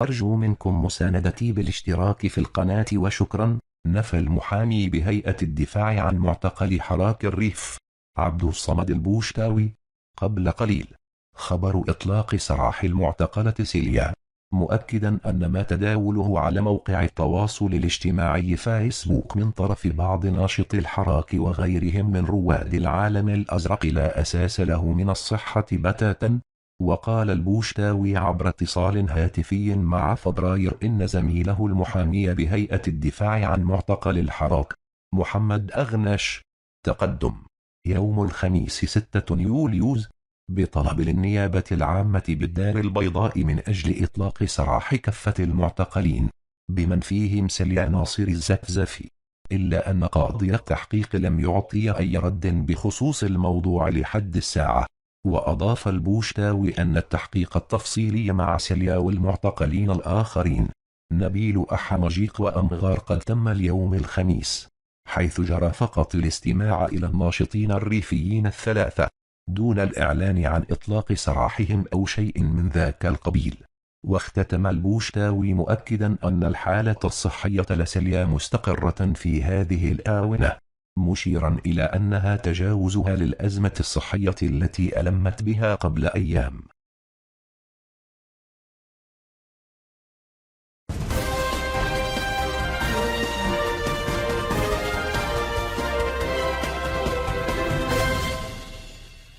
أرجو منكم مساندتي بالاشتراك في القناة وشكرا. نفى المحامي بهيئة الدفاع عن معتقل حراك الريف عبد الصمد البوشتاوي قبل قليل خبر إطلاق سراح المعتقلة سيليا، مؤكدا أن ما تداوله على موقع التواصل الاجتماعي فيسبوك من طرف بعض ناشطي الحراك وغيرهم من رواد العالم الأزرق لا أساس له من الصحة بتاتا. وقال البوشتاوي عبر اتصال هاتفي مع فبراير إن زميله المحامي بهيئة الدفاع عن معتقل الحراك محمد أغنش تقدم يوم الخميس 6 يوليوز بطلب للنيابة العامة بالدار البيضاء من أجل إطلاق سراح كافة المعتقلين بمن فيهم سليا ناصر الزكزفي، إلا أن قاضي التحقيق لم يعطي أي رد بخصوص الموضوع لحد الساعة. وأضاف البوشتاوي أن التحقيق التفصيلي مع سليا والمعتقلين الآخرين نبيل أحمجيق وأمغار قد تم اليوم الخميس، حيث جرى فقط الاستماع إلى الناشطين الريفيين الثلاثة دون الإعلان عن إطلاق سراحهم أو شيء من ذاك القبيل. واختتم البوشتاوي مؤكدا أن الحالة الصحية لسليا مستقرة في هذه الآونة، مشيرا إلى أنها تجاوزها للأزمة الصحية التي ألمت بها قبل أيام.